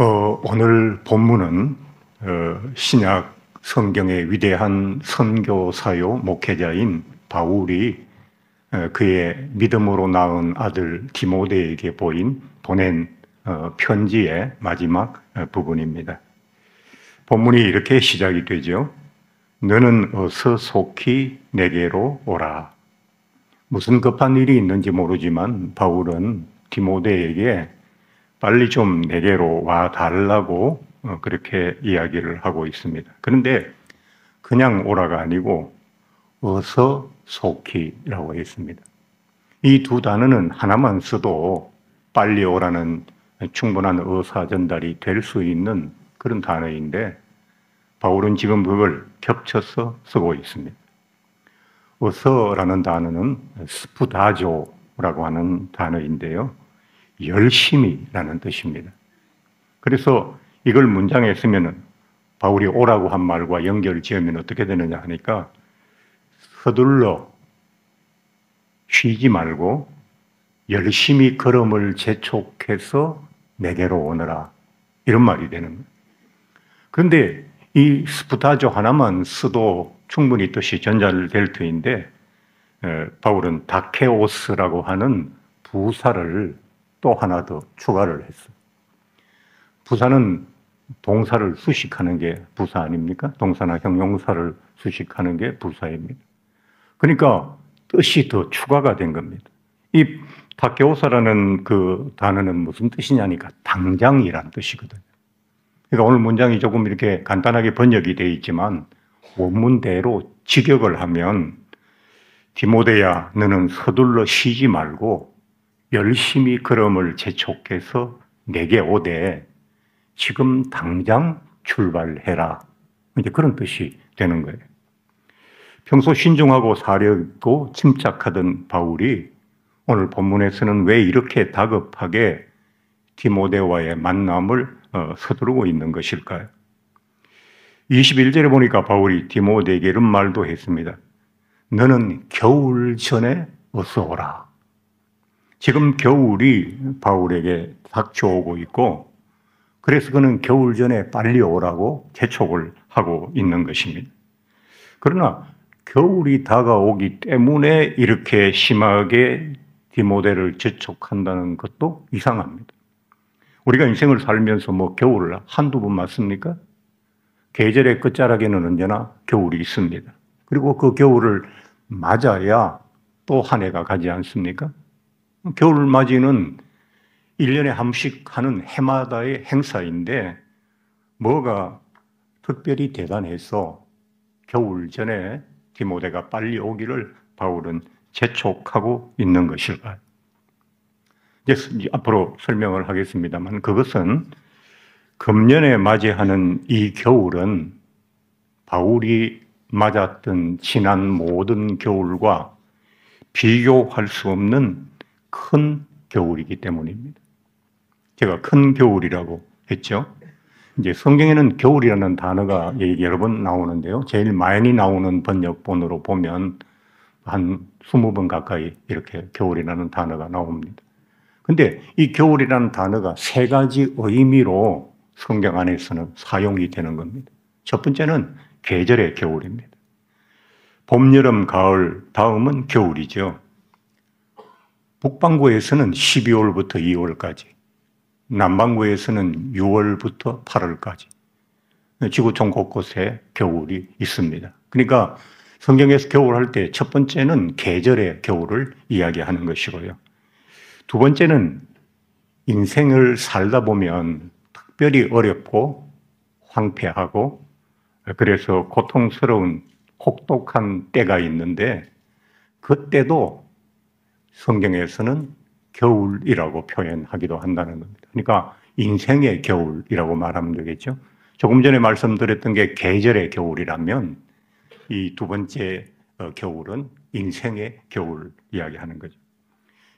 오늘 본문은 신약 성경의 위대한 선교사요 목회자인 바울이 그의 믿음으로 낳은 아들 디모데에게 보낸 편지의 마지막 부분입니다. 본문이 이렇게 시작이 되죠. 너는 어서 속히 내게로 오라. 무슨 급한 일이 있는지 모르지만 바울은 디모데에게 빨리 좀 내게로 와 달라고 그렇게 이야기를 하고 있습니다. 그런데 그냥 오라가 아니고 어서 속히라고 했습니다. 이 두 단어는 하나만 써도 빨리 오라는 충분한 의사 전달이 될 수 있는 그런 단어인데 바울은 지금 그걸 겹쳐서 쓰고 있습니다. 어서라는 단어는 스푸다조라고 하는 단어인데요. 열심히라는 뜻입니다. 그래서 이걸 문장에 쓰면은 바울이 오라고 한 말과 연결 지으면 어떻게 되느냐 하니까 서둘러 쉬지 말고 열심히 걸음을 재촉해서 내게로 오너라 이런 말이 되는 거예요. 그런데 이 스푸타조 하나만 써도 충분히 뜻이 전달될 터인데 바울은 다케오스라고 하는 부사를 또 하나 더 추가를 했어요. 부사는 동사를 수식하는 게 부사 아닙니까? 동사나 형용사를 수식하는 게 부사입니다. 그러니까 뜻이 더 추가가 된 겁니다. 이 다케오사라는 그 단어는 무슨 뜻이냐니까 당장이란 뜻이거든요. 그러니까 오늘 문장이 조금 이렇게 간단하게 번역이 되어 있지만 원문대로 직역을 하면 디모데야 너는 서둘러 쉬지 말고 열심히 걸음을 재촉해서 내게 오되 지금 당장 출발해라. 이제 그런 뜻이 되는 거예요. 평소 신중하고 사려있고 침착하던 바울이 오늘 본문에서는 왜 이렇게 다급하게 디모데와의 만남을 서두르고 있는 것일까요? 21절에 보니까 바울이 디모데에게 이런 말도 했습니다. 너는 겨울 전에 어서 오라. 지금 겨울이 바울에게 닥쳐오고 있고 그래서 그는 겨울 전에 빨리 오라고 재촉을 하고 있는 것입니다. 그러나 겨울이 다가오기 때문에 이렇게 심하게 디모데를 재촉한다는 것도 이상합니다. 우리가 인생을 살면서 겨울을 한두 번 맞습니까? 계절의 끝자락에는 언제나 겨울이 있습니다. 그리고 그 겨울을 맞아야 또 한 해가 가지 않습니까? 겨울맞이는 1년에 한 번씩 하는 해마다의 행사인데 뭐가 특별히 대단해서 겨울 전에 디모데가 빨리 오기를 바울은 재촉하고 있는 것일까요? 이제 앞으로 설명을 하겠습니다만 그것은 금년에 맞이하는 이 겨울은 바울이 맞았던 지난 모든 겨울과 비교할 수 없는 큰 겨울이기 때문입니다. 제가 큰 겨울이라고 했죠. 이제 성경에는 겨울이라는 단어가 여러 번 나오는데요. 제일 많이 나오는 번역본으로 보면 한 20번 가까이 이렇게 겨울이라는 단어가 나옵니다. 근데 이 겨울이라는 단어가 세 가지 의미로 성경 안에서는 사용이 되는 겁니다. 첫 번째는 계절의 겨울입니다. 봄, 여름, 가을 다음은 겨울이죠. 북반구에서는 12월부터 2월까지, 남반구에서는 6월부터 8월까지 지구촌 곳곳에 겨울이 있습니다. 그러니까 성경에서 겨울 할 때 첫 번째는 계절의 겨울을 이야기하는 것이고요. 두 번째는 인생을 살다 보면 특별히 어렵고 황폐하고 그래서 고통스러운 혹독한 때가 있는데 그때도 성경에서는 겨울이라고 표현하기도 한다는 겁니다. 그러니까 인생의 겨울이라고 말하면 되겠죠. 조금 전에 말씀드렸던 게 계절의 겨울이라면 이 두 번째 겨울은 인생의 겨울 이야기하는 거죠.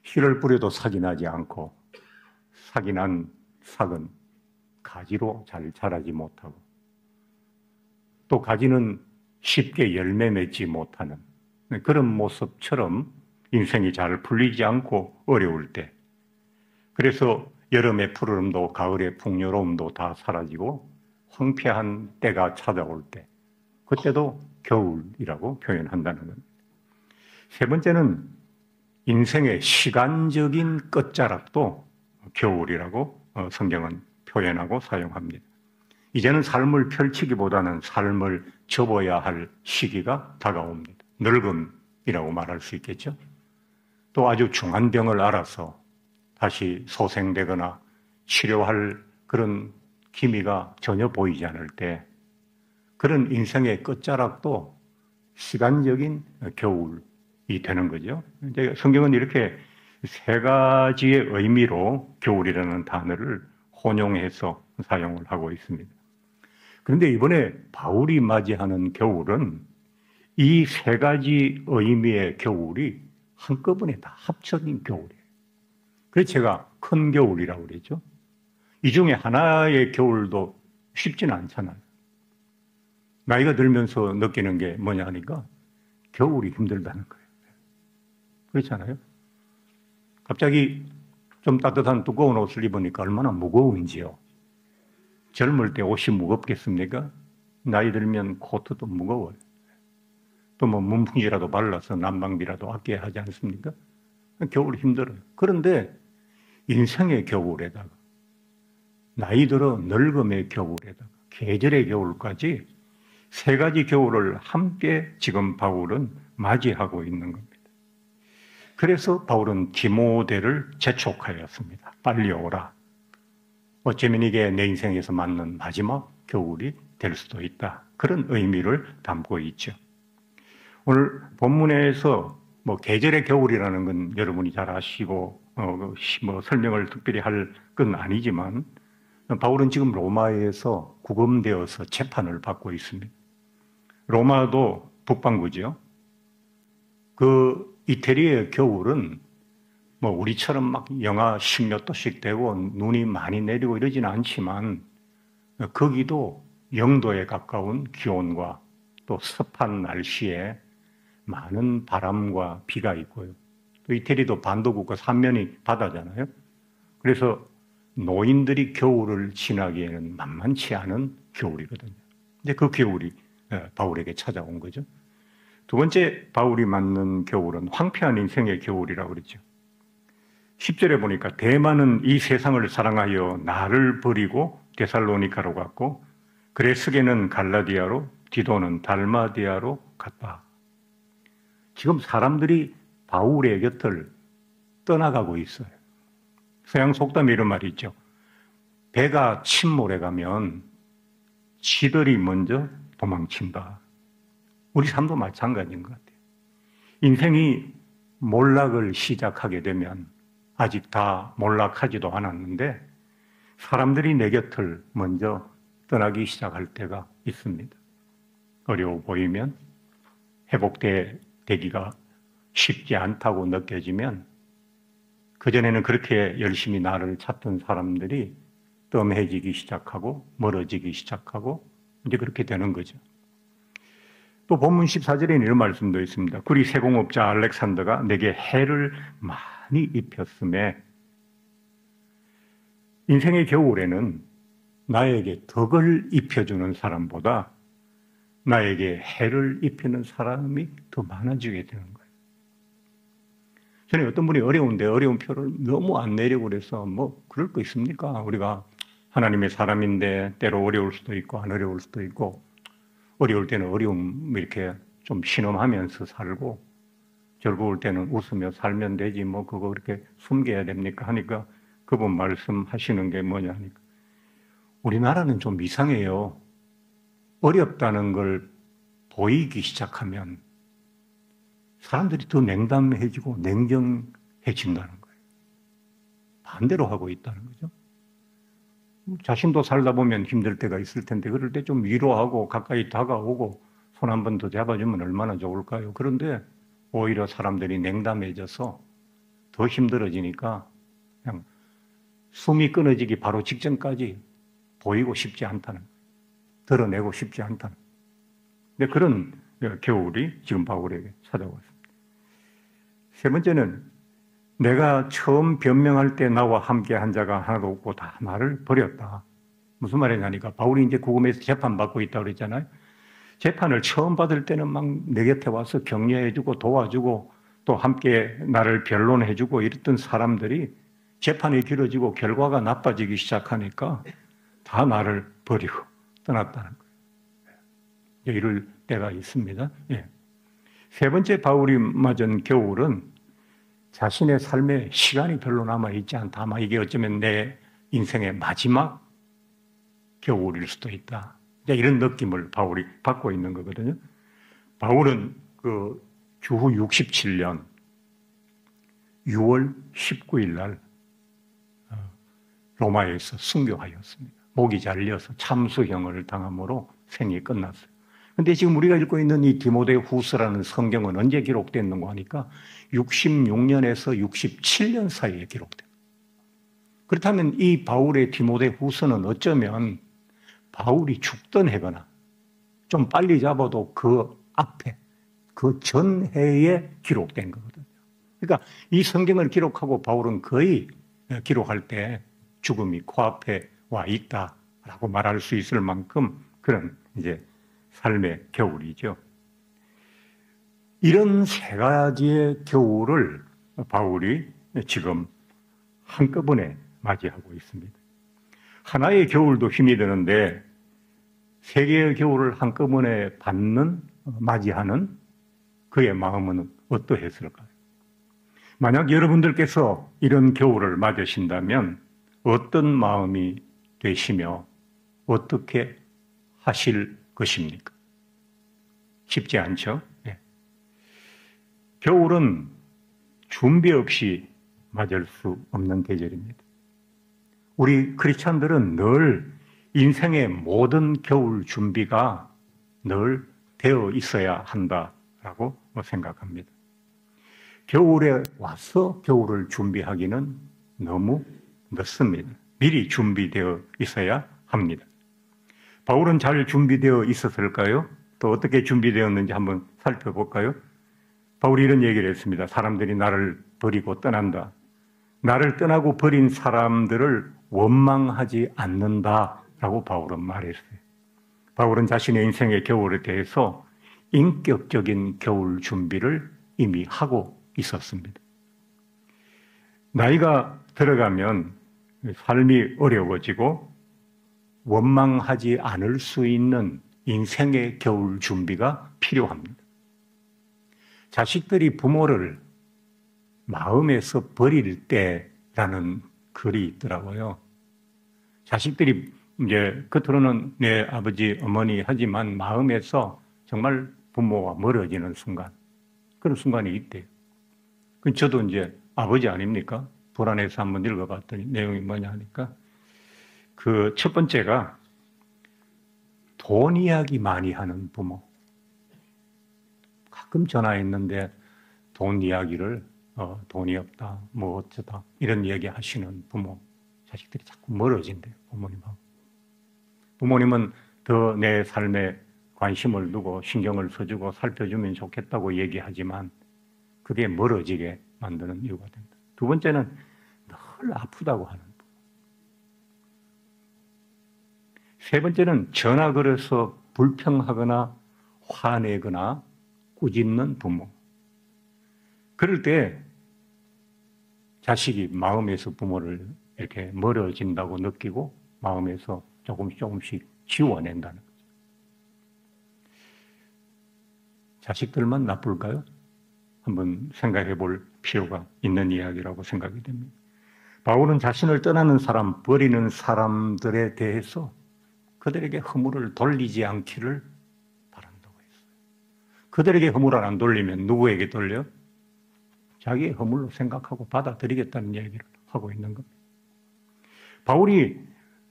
씨를 뿌려도 삭이 나지 않고 삭이 난 삭은 가지로 잘 자라지 못하고 또 가지는 쉽게 열매 맺지 못하는 그런 모습처럼 인생이 잘 풀리지 않고 어려울 때 그래서 여름의 푸르름도 가을의 풍요로움도 다 사라지고 황폐한 때가 찾아올 때, 그때도 겨울이라고 표현한다는 겁니다. 세 번째는 인생의 시간적인 끝자락도 겨울이라고 성경은 표현하고 사용합니다. 이제는 삶을 펼치기보다는 삶을 접어야 할 시기가 다가옵니다. 늙음이라고 말할 수 있겠죠. 또 아주 중한 병을 앓아서 다시 소생되거나 치료할 그런 기미가 전혀 보이지 않을 때, 그런 인생의 끝자락도 시간적인 겨울이 되는 거죠. 이제 성경은 이렇게 세 가지의 의미로 겨울이라는 단어를 혼용해서 사용을 하고 있습니다. 그런데 이번에 바울이 맞이하는 겨울은 이 세 가지 의미의 겨울이 한꺼번에 다 합쳐진 겨울이에요. 그래서 제가 큰 겨울이라고 그랬죠. 이 중에 하나의 겨울도 쉽지는 않잖아요. 나이가 들면서 느끼는 게 뭐냐 하니까 겨울이 힘들다는 거예요. 그렇잖아요. 갑자기 좀 따뜻한 두꺼운 옷을 입으니까 얼마나 무거운지요. 젊을 때 옷이 무겁겠습니까? 나이 들면 코트도 무거워요. 또 뭐 문풍지라도 발라서 난방비라도 아껴야 하지 않습니까? 겨울이 힘들어요. 그런데 인생의 겨울에다가, 나이 들어 늙음의 겨울에다가, 계절의 겨울까지 세 가지 겨울을 함께 지금 바울은 맞이하고 있는 겁니다. 그래서 바울은 디모데를 재촉하였습니다. 빨리 오라. 어쩌면 이게 내 인생에서 맞는 마지막 겨울이 될 수도 있다. 그런 의미를 담고 있죠. 오늘 본문에서 뭐 계절의 겨울이라는 건 여러분이 잘 아시고 뭐 설명을 특별히 할 건 아니지만, 바울은 지금 로마에서 구금되어서 재판을 받고 있습니다. 로마도 북반구죠. 그 이태리의 겨울은 뭐 우리처럼 막 영하 10몇 도씩 되고 눈이 많이 내리고 이러지는 않지만, 거기도 0도에 가까운 기온과 또 습한 날씨에 많은 바람과 비가 있고요. 또 이태리도 반도국가 삼면이 바다잖아요. 그래서 노인들이 겨울을 지나기에는 만만치 않은 겨울이거든요. 근데 그 겨울이 바울에게 찾아온 거죠. 두 번째 바울이 맞는 겨울은 황폐한 인생의 겨울이라고 그랬죠. 10절에 보니까 대만은 이 세상을 사랑하여 나를 버리고 데살로니카로 갔고 그레스게는 갈라디아로 디도는 달마디아로 갔다. 지금 사람들이 바울의 곁을 떠나가고 있어요. 서양 속담에 이런 말이 있죠. 배가 침몰에 가면 지들이 먼저 도망친다. 우리 삶도 마찬가지인 것 같아요. 인생이 몰락을 시작하게 되면, 아직 다 몰락하지도 않았는데 사람들이 내 곁을 먼저 떠나기 시작할 때가 있습니다. 어려워 보이면, 회복되기가 쉽지 않다고 느껴지면, 그전에는 그렇게 열심히 나를 찾던 사람들이 뜸해지기 시작하고 멀어지기 시작하고 이제 그렇게 되는 거죠. 또 본문 14절에는 이런 말씀도 있습니다. 구리 세공업자 알렉산더가 내게 해를 많이 입혔음에, 인생의 겨울에는 나에게 덕을 입혀주는 사람보다 나에게 해를 입히는 사람이 더 많아지게 되는 거예요. 전에 어떤 분이 어려운데 어려운 표를 너무 안 내려고 그래서 뭐 그럴 거 있습니까? 우리가 하나님의 사람인데 때로 어려울 수도 있고 안 어려울 수도 있고, 어려울 때는 어려움 이렇게 좀 신음하면서 살고 즐거울 때는 웃으며 살면 되지 뭐 그거 그렇게 숨겨야 됩니까? 하니까 그분 말씀하시는 게 뭐냐 하니까, 우리나라는 좀 이상해요. 어렵다는 걸 보이기 시작하면 사람들이 더 냉담해지고 냉정해진다는 거예요. 반대로 하고 있다는 거죠. 자신도 살다 보면 힘들 때가 있을 텐데 그럴 때 좀 위로하고 가까이 다가오고 손 한 번 더 잡아주면 얼마나 좋을까요? 그런데 오히려 사람들이 냉담해져서 더 힘들어지니까 그냥 숨이 끊어지기 바로 직전까지 보이고 싶지 않다는 거예요. 드러내고 싶지 않다는 거예요. 근데 그런 겨울이 지금 바울에게 찾아왔습니다. 세 번째는 내가 처음 변명할 때 나와 함께 한 자가 하나도 없고 다 나를 버렸다. 무슨 말이냐니까 바울이 이제 구금에서 재판받고 있다고 그랬잖아요. 재판을 처음 받을 때는 막 내 곁에 와서 격려해주고 도와주고 또 함께 나를 변론해주고 이랬던 사람들이 재판이 길어지고 결과가 나빠지기 시작하니까 다 나를 버리고 떠났다는 거예요. 이럴 때가 있습니다. 예. 세 번째 바울이 맞은 겨울은 자신의 삶에 시간이 별로 남아있지 않다. 아마 이게 어쩌면 내 인생의 마지막 겨울일 수도 있다. 이런 느낌을 바울이 받고 있는 거거든요. 바울은 그 주후 67년 6월 19일 날 로마에서 순교하였습니다. 목이 잘려서 참수형을 당함으로 생이 끝났어요. 근데 지금 우리가 읽고 있는 이 디모데 후서라는 성경은 언제 기록됐는가 하니까 66년에서 67년 사이에 기록돼요. 그렇다면 이 바울의 디모데 후서는 어쩌면 바울이 죽던 해거나 좀 빨리 잡아도 그 앞에, 그 전해에 기록된 거거든요. 그러니까 이 성경을 기록하고 바울은 거의 기록할 때 죽음이 코앞에 와 있다라고 말할 수 있을 만큼 그런 이제 삶의 겨울이죠. 이런 세 가지의 겨울을 바울이 지금 한꺼번에 맞이하고 있습니다. 하나의 겨울도 힘이 드는데 세 개의 겨울을 한꺼번에 맞이하는 그의 마음은 어떠했을까요? 만약 여러분들께서 이런 겨울을 맞으신다면 어떤 마음이 되시며 어떻게 하실 것입니까? 쉽지 않죠? 네. 겨울은 준비 없이 맞을 수 없는 계절입니다. 우리 크리스찬들은 늘 인생의 모든 겨울 준비가 늘 되어 있어야 한다라고 생각합니다. 겨울에 와서 겨울을 준비하기는 너무 늦습니다. 미리 준비되어 있어야 합니다. 바울은 잘 준비되어 있었을까요? 또 어떻게 준비되었는지 한번 살펴볼까요? 바울이 이런 얘기를 했습니다. 사람들이 나를 버리고 떠난다. 나를 떠나고 버린 사람들을 원망하지 않는다라고 바울은 말했어요. 바울은 자신의 인생의 겨울에 대해서 인격적인 겨울 준비를 이미 하고 있었습니다. 나이가 들어가면 삶이 어려워지고 원망하지 않을 수 있는 인생의 겨울 준비가 필요합니다. 자식들이 부모를 마음에서 버릴 때라는 글이 있더라고요. 자식들이 이제 겉으로는 내 아버지, 어머니 하지만 마음에서 정말 부모와 멀어지는 순간, 그런 순간이 있대요. 저도 이제 아버지 아닙니까? 불안해서 한번 읽어봤더니 내용이 뭐냐 하니까 그 첫 번째가 돈 이야기 많이 하는 부모. 가끔 전화했는데 돈 이야기를 돈이 없다, 뭐 어쩌다 이런 이야기 하시는 부모. 자식들이 자꾸 멀어진대요, 부모님하고. 부모님은 더 내 삶에 관심을 두고 신경을 써주고 살펴주면 좋겠다고 얘기하지만 그게 멀어지게 만드는 이유가 된다. 두 번째는 늘 아프다고 하는 부모. 세 번째는 전화 걸어서 불평하거나 화내거나 꾸짖는 부모. 그럴 때 자식이 마음에서 부모를 이렇게 멀어진다고 느끼고 마음에서 조금씩 지워낸다는 거죠. 자식들만 나쁠까요? 한번 생각해 볼 필요가 있는 이야기라고 생각이 됩니다. 바울은 자신을 떠나는 사람, 버리는 사람들에 대해서 그들에게 허물을 돌리지 않기를 바란다고 했어요. 그들에게 허물을 안 돌리면 누구에게 돌려? 자기의 허물로 생각하고 받아들이겠다는 얘기를 하고 있는 겁니다. 바울이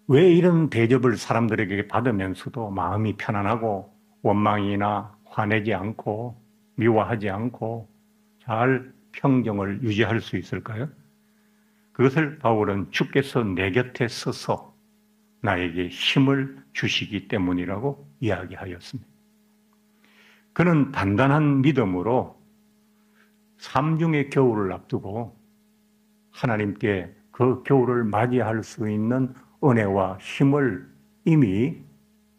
왜 이런 대접을 사람들에게 받으면서도 마음이 편안하고 원망이나 화내지 않고 미워하지 않고 잘 평정을 유지할 수 있을까요? 그것을 바울은 주께서 내 곁에 서서 나에게 힘을 주시기 때문이라고 이야기하였습니다. 그는 단단한 믿음으로 삼중의 겨울을 앞두고 하나님께 그 겨울을 맞이할 수 있는 은혜와 힘을 이미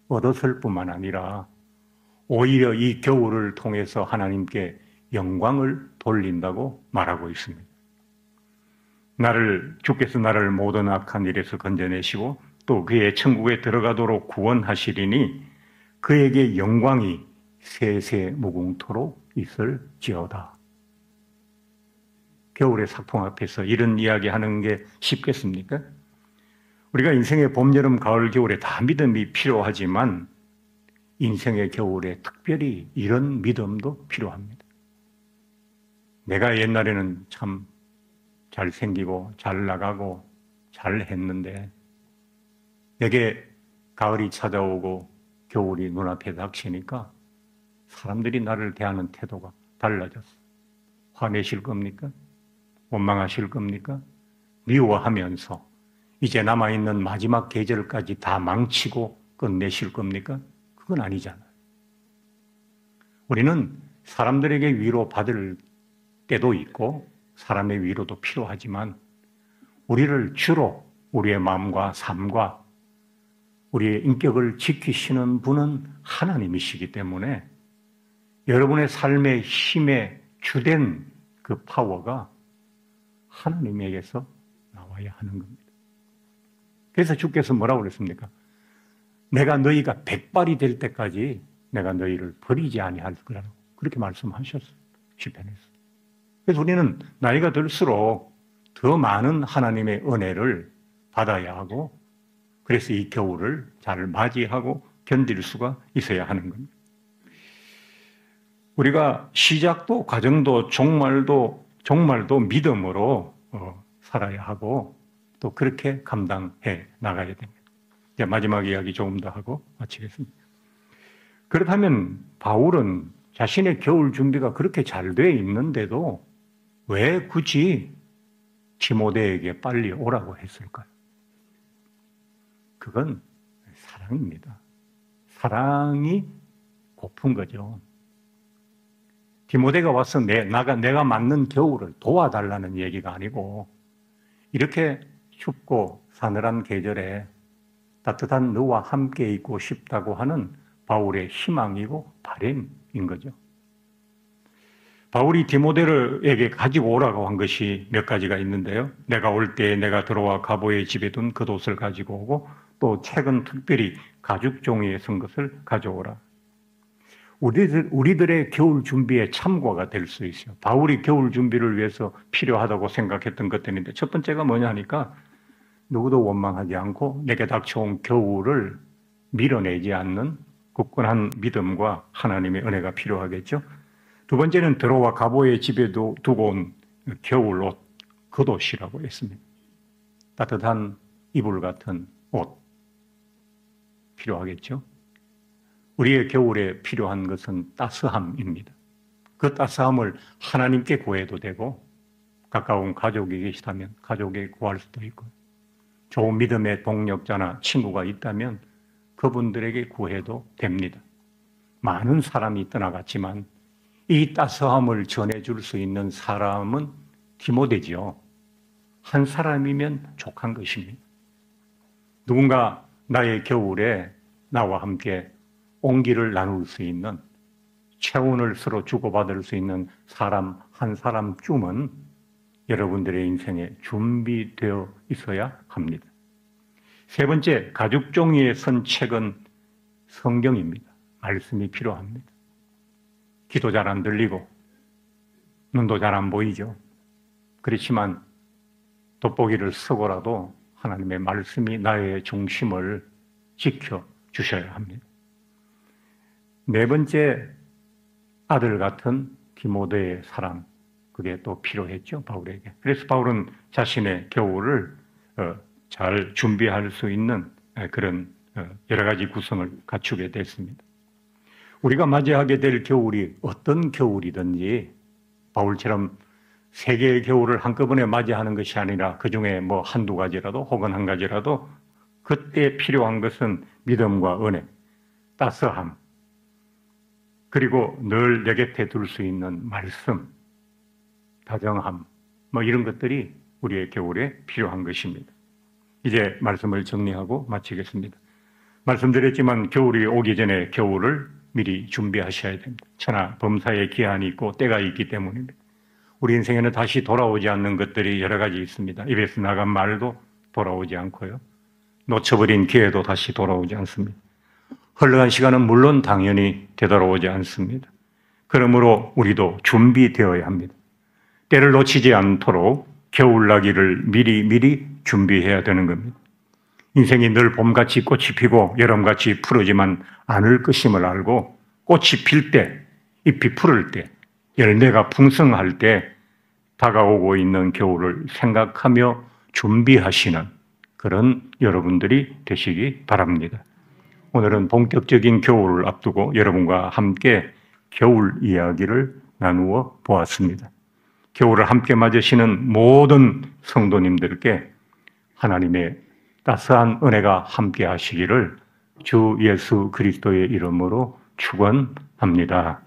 얻었을 뿐만 아니라 오히려 이 겨울을 통해서 하나님께 영광을 돌린다고 말하고 있습니다. 주께서 나를 모든 악한 일에서 건져내시고 또 그의 천국에 들어가도록 구원하시리니 그에게 영광이 세세 무궁토록 있을지어다. 겨울의 삭통 앞에서 이런 이야기 하는 게 쉽겠습니까? 우리가 인생의 봄, 여름, 가을, 겨울에 다 믿음이 필요하지만 인생의 겨울에 특별히 이런 믿음도 필요합니다. 내가 옛날에는 참 잘생기고 잘 나가고 잘했는데 내게 가을이 찾아오고 겨울이 눈앞에 닥치니까 사람들이 나를 대하는 태도가 달라졌어. 화내실 겁니까? 원망하실 겁니까? 미워하면서 이제 남아있는 마지막 계절까지 다 망치고 끝내실 겁니까? 그건 아니잖아요. 우리는 사람들에게 위로받을 때도 있고 사람의 위로도 필요하지만 우리를 주로 우리의 마음과 삶과 우리의 인격을 지키시는 분은 하나님이시기 때문에 여러분의 삶의 힘의 주된 그 파워가 하나님에게서 나와야 하는 겁니다. 그래서 주께서 뭐라고 그랬습니까? 내가 너희가 백발이 될 때까지 내가 너희를 버리지 아니할 거라고 그렇게 말씀하셨어요. 시편에서. 그래서 우리는 나이가 들수록 더 많은 하나님의 은혜를 받아야 하고 그래서 이 겨울을 잘 맞이하고 견딜 수가 있어야 하는 겁니다. 우리가 시작도 과정도 종말도 믿음으로 살아야 하고 또 그렇게 감당해 나가야 됩니다. 이제 마지막 이야기 조금 더 하고 마치겠습니다. 그렇다면 바울은 자신의 겨울 준비가 그렇게 잘 돼 있는데도 왜 굳이 디모데에게 빨리 오라고 했을까요? 그건 사랑입니다. 사랑이 고픈 거죠. 디모데가 와서 내가 맞는 겨울을 도와달라는 얘기가 아니고 이렇게 춥고 사늘한 계절에 따뜻한 너와 함께 있고 싶다고 하는 바울의 희망이고 바람인 거죠. 바울이 디모데에게 가지고 오라고 한 것이 몇 가지가 있는데요. 내가 올 때 내가 들어와 가보의 집에 둔 겉옷을 가지고 오고 또 책은 특별히 가죽 종이에 쓴 것을 가져오라. 우리들의 겨울 준비에 참고가 될 수 있어요. 바울이 겨울 준비를 위해서 필요하다고 생각했던 것들인데 첫 번째가 뭐냐니까 누구도 원망하지 않고 내게 닥쳐온 겨울을 밀어내지 않는 굳건한 믿음과 하나님의 은혜가 필요하겠죠. 두 번째는 들어와 가보의 집에 두고 온 겨울옷, 겉옷이라고 했습니다. 따뜻한 이불 같은 옷 필요하겠죠. 우리의 겨울에 필요한 것은 따스함입니다. 그 따스함을 하나님께 구해도 되고 가까운 가족이 계시다면 가족에게 구할 수도 있고 좋은 믿음의 동력자나 친구가 있다면 그분들에게 구해도 됩니다. 많은 사람이 떠나갔지만 이 따스함을 전해줄 수 있는 사람은 디모데지요. 한 사람이면 족한 것입니다. 누군가 나의 겨울에 나와 함께 온기를 나눌 수 있는 체온을 서로 주고받을 수 있는 사람 한 사람쯤은 여러분들의 인생에 준비되어 있어야 합니다. 세 번째, 가죽 종이에 쓴 책은 성경입니다. 말씀이 필요합니다. 귀도 잘 안 들리고 눈도 잘 안 보이죠. 그렇지만 돋보기를 쓰고라도 하나님의 말씀이 나의 중심을 지켜주셔야 합니다. 네 번째, 아들 같은 디모데의 사랑, 그게 또 필요했죠, 바울에게. 그래서 바울은 자신의 겨울을 잘 준비할 수 있는 그런 여러 가지 구성을 갖추게 됐습니다. 우리가 맞이하게 될 겨울이 어떤 겨울이든지 바울처럼 세 개의 겨울을 한꺼번에 맞이하는 것이 아니라 그중에 뭐 한두 가지라도 혹은 한 가지라도 그때 필요한 것은 믿음과 은혜, 따스함, 그리고 늘 내 곁에 둘 수 있는 말씀, 다정함, 뭐 이런 것들이 우리의 겨울에 필요한 것입니다. 이제 말씀을 정리하고 마치겠습니다. 말씀드렸지만 겨울이 오기 전에 겨울을 미리 준비하셔야 됩니다. 천하 범사에 기한이 있고 때가 있기 때문입니다. 우리 인생에는 다시 돌아오지 않는 것들이 여러 가지 있습니다. 입에서 나간 말도 돌아오지 않고요. 놓쳐버린 기회도 다시 돌아오지 않습니다. 흘러간 시간은 물론 당연히 되돌아오지 않습니다. 그러므로 우리도 준비되어야 합니다. 때를 놓치지 않도록 겨울나기를 미리 준비해야 되는 겁니다. 인생이 늘 봄같이 꽃이 피고 여름같이 푸르지만 않을 것임을 알고 꽃이 필 때, 잎이 푸를 때, 열매가 풍성할 때 다가오고 있는 겨울을 생각하며 준비하시는 그런 여러분들이 되시기 바랍니다. 오늘은 본격적인 겨울을 앞두고 여러분과 함께 겨울 이야기를 나누어 보았습니다. 겨울을 함께 맞으시는 모든 성도님들께 하나님의 따스한 은혜가 함께 하시기를 주 예수 그리스도의 이름으로 축원합니다.